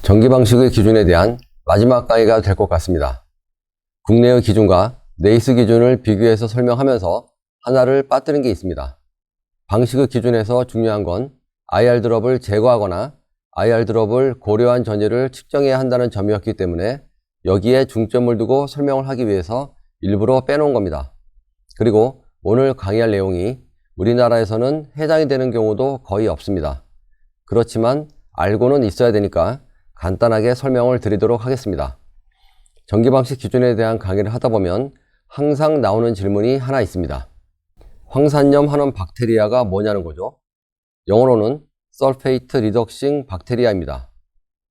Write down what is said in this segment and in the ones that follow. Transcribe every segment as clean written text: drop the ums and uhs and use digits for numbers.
전기 방식의 기준에 대한 마지막 강의가 될 것 같습니다. 국내의 기준과 네이스 기준을 비교해서 설명하면서 하나를 빠뜨린 게 있습니다. 방식의 기준에서 중요한 건 IR 드롭을 제거하거나 IR 드롭을 고려한 전지를 측정해야 한다는 점이었기 때문에 여기에 중점을 두고 설명을 하기 위해서 일부러 빼놓은 겁니다. 그리고 오늘 강의할 내용이 우리나라에서는 해당이 되는 경우도 거의 없습니다. 그렇지만 알고는 있어야 되니까 간단하게 설명을 드리도록 하겠습니다. 전기방식 기준에 대한 강의를 하다 보면 항상 나오는 질문이 하나 있습니다. 황산염 하는 박테리아가 뭐냐는 거죠. 영어로는 Sulfate Reducing Bacteria입니다.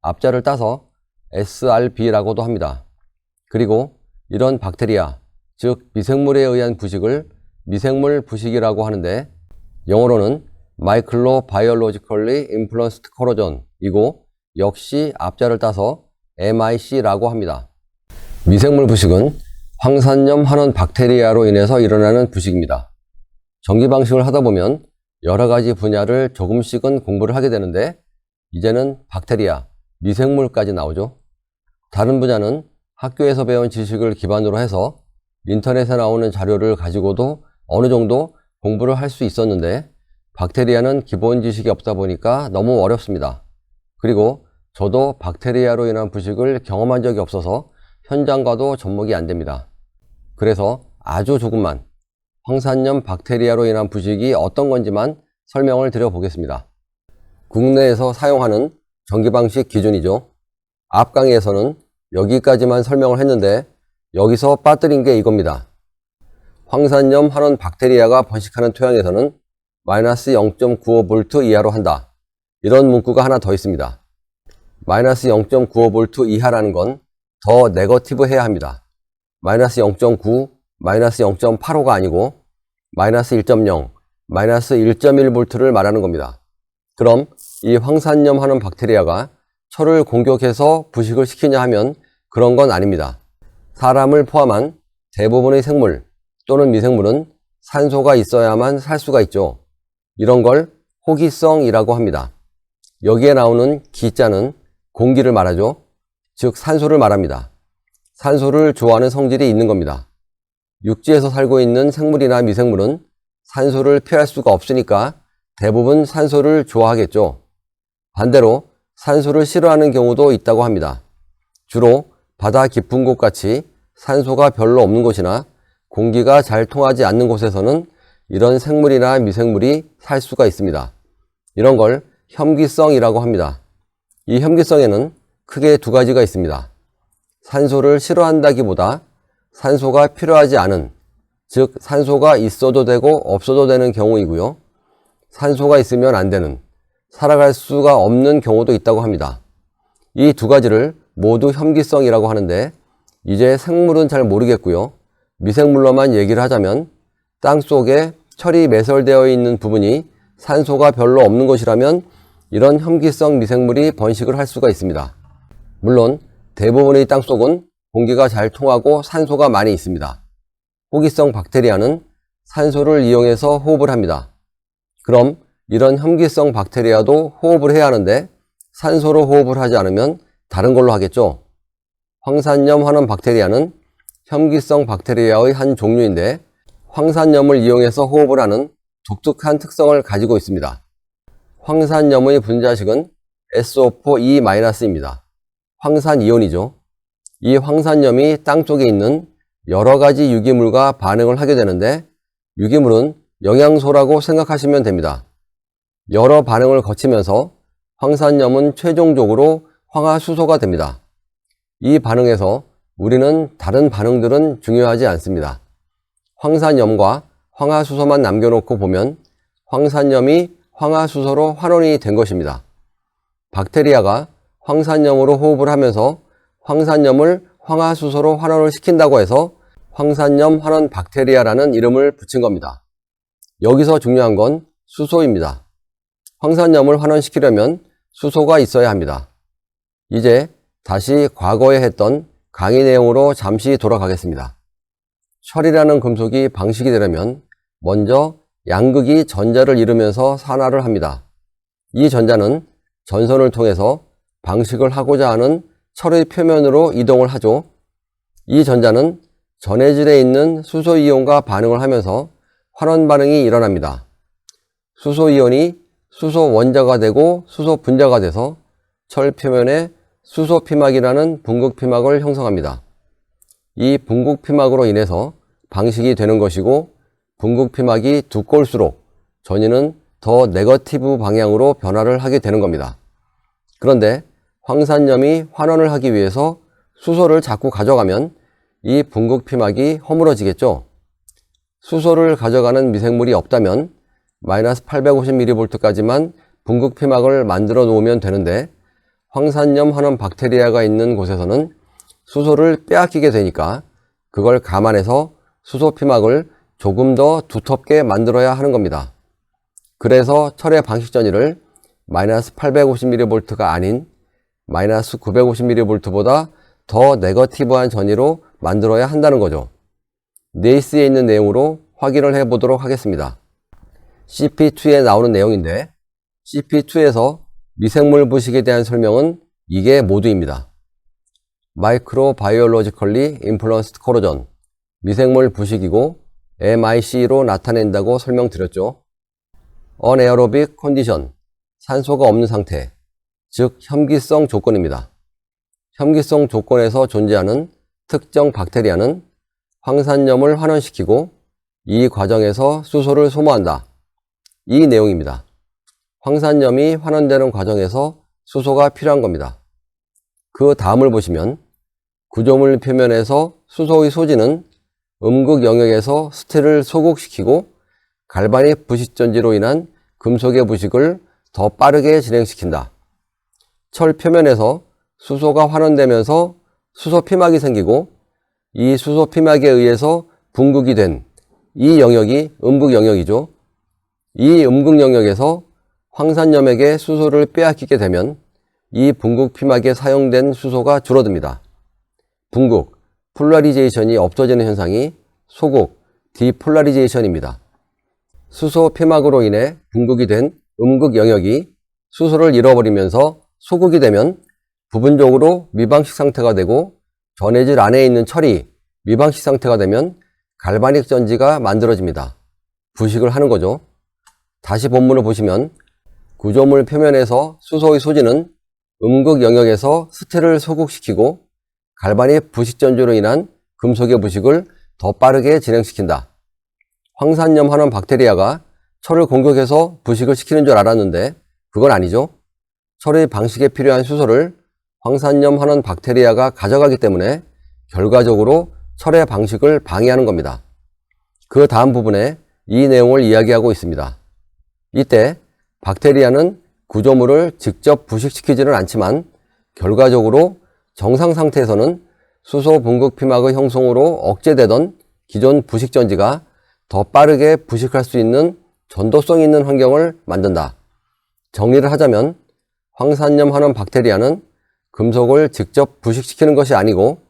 앞자를 따서 SRB라고도 합니다. 그리고 이런 박테리아, 즉 미생물에 의한 부식을 미생물 부식이라고 하는데 영어로는 Microbiologically Influenced Corrosion 이고 역시 앞자를 따서 MIC라고 합니다. 미생물 부식은 황산염 환원 박테리아로 인해서 일어나는 부식입니다. 전기 방식을 하다 보면 여러 가지 분야를 조금씩은 공부를 하게 되는데 이제는 박테리아, 미생물까지 나오죠. 다른 분야는 학교에서 배운 지식을 기반으로 해서 인터넷에 나오는 자료를 가지고도 어느 정도 공부를 할 수 있었는데 박테리아는 기본 지식이 없다 보니까 너무 어렵습니다. 그리고 저도 박테리아로 인한 부식을 경험한 적이 없어서 현장과도 접목이 안 됩니다. 그래서 아주 조금만 황산염 박테리아로 인한 부식이 어떤 건지만 설명을 드려보겠습니다. 국내에서 사용하는 전기방식 기준이죠. 앞 강의에서는 여기까지만 설명을 했는데 여기서 빠뜨린 게 이겁니다. 황산염 환원 박테리아가 번식하는 토양에서는 마이너스 0.95V 이하로 한다. 이런 문구가 하나 더 있습니다. 마이너스 0.95V 이하라는 건 더 네거티브 해야 합니다. 마이너스 0.9, 마이너스 0.85가 아니고 마이너스 1.0, 마이너스 1.1V를 말하는 겁니다. 그럼 이 황산염 하는 박테리아가 철을 공격해서 부식을 시키냐 하면 그런 건 아닙니다. 사람을 포함한 대부분의 생물 또는 미생물은 산소가 있어야만 살 수가 있죠. 이런 걸 호기성이라고 합니다. 여기에 나오는 기자는 공기를 말하죠. 즉 산소를 말합니다. 산소를 좋아하는 성질이 있는 겁니다. 육지에서 살고 있는 생물이나 미생물은 산소를 피할 수가 없으니까 대부분 산소를 좋아하겠죠. 반대로 산소를 싫어하는 경우도 있다고 합니다. 주로 바다 깊은 곳 같이 산소가 별로 없는 곳이나 공기가 잘 통하지 않는 곳에서는 이런 생물이나 미생물이 살 수가 있습니다. 이런 걸 혐기성이라고 합니다. 이 혐기성에는 크게 두 가지가 있습니다. 산소를 싫어한다기보다 산소가 필요하지 않은, 즉 산소가 있어도 되고 없어도 되는 경우이고요. 산소가 있으면 안 되는, 살아갈 수가 없는 경우도 있다고 합니다. 이 두 가지를 모두 혐기성이라고 하는데 이제 생물은 잘 모르겠고요. 미생물로만 얘기를 하자면 땅 속에 철이 매설되어 있는 부분이 산소가 별로 없는 것이라면 이런 혐기성 미생물이 번식을 할 수가 있습니다. 물론 대부분의 땅 속은 공기가 잘 통하고 산소가 많이 있습니다. 호기성 박테리아는 산소를 이용해서 호흡을 합니다. 그럼 이런 혐기성 박테리아도 호흡을 해야 하는데 산소로 호흡을 하지 않으면 다른 걸로 하겠죠. 황산염 환원 박테리아는 혐기성 박테리아의 한 종류인데 황산염을 이용해서 호흡을 하는 독특한 특성을 가지고 있습니다. 황산염의 분자식은 SO4E-입니다. 황산이온이죠. 이 황산염이 땅 속에 있는 여러 가지 유기물과 반응을 하게 되는데 유기물은 영양소라고 생각하시면 됩니다. 여러 반응을 거치면서 황산염은 최종적으로 황화수소가 됩니다. 이 반응에서 우리는 다른 반응들은 중요하지 않습니다. 황산염과 황화수소만 남겨놓고 보면 황산염이 황화수소로 환원이 된 것입니다. 박테리아가 황산염으로 호흡을 하면서 황산염을 황화수소로 환원을 시킨다고 해서 황산염 환원 박테리아라는 이름을 붙인 겁니다. 여기서 중요한 건 수소입니다. 황산염을 환원시키려면 수소가 있어야 합니다. 이제 다시 과거에 했던 강의 내용으로 잠시 돌아가겠습니다. 철이라는 금속이 방식이 되려면 먼저 양극이 전자를 이루면서 산화를 합니다. 이 전자는 전선을 통해서 방식을 하고자 하는 철의 표면으로 이동을 하죠. 이 전자는 전해질에 있는 수소이온과 반응을 하면서 환원 반응이 일어납니다. 수소이온이 수소 원자가 되고 수소 분자가 돼서 철 표면에 수소 피막이라는 분극 피막을 형성합니다. 이 분극 피막으로 인해서 방식이 되는 것이고, 분극 피막이 두꺼울수록 전이는 더 네거티브 방향으로 변화를 하게 되는 겁니다. 그런데 황산염이 환원을 하기 위해서 수소를 자꾸 가져가면 이 분극 피막이 허물어지겠죠. 수소를 가져가는 미생물이 없다면 마이너스 850mV까지만 분극 피막을 만들어 놓으면 되는데, 황산염 환원 박테리아가 있는 곳에서는 수소를 빼앗기게 되니까 그걸 감안해서 수소 피막을 조금 더 두텁게 만들어야 하는 겁니다. 그래서 철의 방식 전이를 마이너스 850mV가 아닌 마이너스 950mV보다 더 네거티브한 전이로 만들어야 한다는 거죠. 네이스에 있는 내용으로 확인을 해 보도록 하겠습니다. CP2에 나오는 내용인데, CP2에서 미생물 부식에 대한 설명은 이게 모두입니다. Microbiologically Influenced Corrosion, 미생물 부식이고 MIC로 나타낸다고 설명드렸죠. Anaerobic Condition, 산소가 없는 상태, 즉 혐기성 조건입니다. 혐기성 조건에서 존재하는 특정 박테리아는 황산염을 환원시키고 이 과정에서 수소를 소모한다. 이 내용입니다. 황산염이 환원되는 과정에서 수소가 필요한 겁니다. 그 다음을 보시면 구조물 표면에서 수소의 소지는 음극 영역에서 스틸을 소극시키고 갈바닉 부식전지로 인한 금속의 부식을 더 빠르게 진행시킨다. 철 표면에서 수소가 환원되면서 수소 피막이 생기고 이 수소 피막에 의해서 분극이 된 이 영역이 음극 영역이죠. 이 음극 영역에서 황산염에게 수소를 빼앗기게 되면 이 분극 피막에 사용된 수소가 줄어듭니다. 분극, 폴라리제이션이 없어지는 현상이 소극, 디폴라리제이션입니다. 수소 피막으로 인해 분극이 된 음극 영역이 수소를 잃어버리면서 소극이 되면 부분적으로 미방식 상태가 되고, 전해질 안에 있는 철이 미방식 상태가 되면 갈바닉 전지가 만들어집니다. 부식을 하는 거죠. 다시 본문을 보시면 구조물 표면에서 수소의 소지는 음극 영역에서 스틸을 소극시키고 갈바닉 부식전지로 인한 금속의 부식을 더 빠르게 진행시킨다. 황산염 환원 박테리아가 철을 공격해서 부식을 시키는 줄 알았는데 그건 아니죠. 철의 방식에 필요한 수소를 황산염 환원 박테리아가 가져가기 때문에 결과적으로 철의 방식을 방해하는 겁니다. 그 다음 부분에 이 내용을 이야기하고 있습니다. 이때 박테리아는 구조물을 직접 부식시키지는 않지만 결과적으로 정상 상태에서는 수소 분극 피막의 형성으로 억제되던 기존 부식전지가 더 빠르게 부식할 수 있는 전도성 있는 환경을 만든다. 정리를 하자면 황산염 환원 박테리아는 금속을 직접 부식시키는 것이 아니고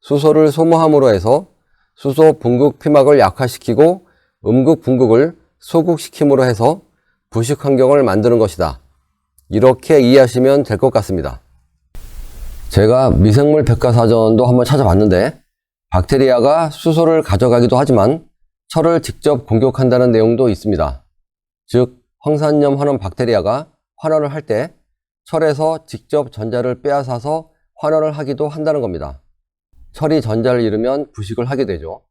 수소를 소모함으로 해서 수소 분극 피막을 약화시키고 음극 분극을 소극시킴으로 해서 부식 환경을 만드는 것이다. 이렇게 이해하시면 될 것 같습니다. 제가 미생물 백과사전도 한번 찾아봤는데 박테리아가 수소를 가져가기도 하지만 철을 직접 공격한다는 내용도 있습니다. 즉 황산염 환원 박테리아가 환원을 할 때 철에서 직접 전자를 빼앗아서 환원을 하기도 한다는 겁니다. 철이 전자를 잃으면 부식을 하게 되죠.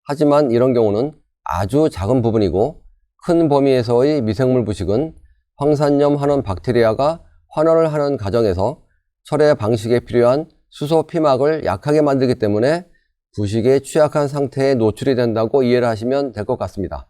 하지만 이런 경우는 아주 작은 부분이고, 큰 범위에서의 미생물 부식은 황산염 환원 박테리아가 환원을 하는 과정에서 철의 방식에 필요한 수소 피막을 약하게 만들기 때문에 부식에 취약한 상태에 노출이 된다고 이해를 하시면 될 것 같습니다.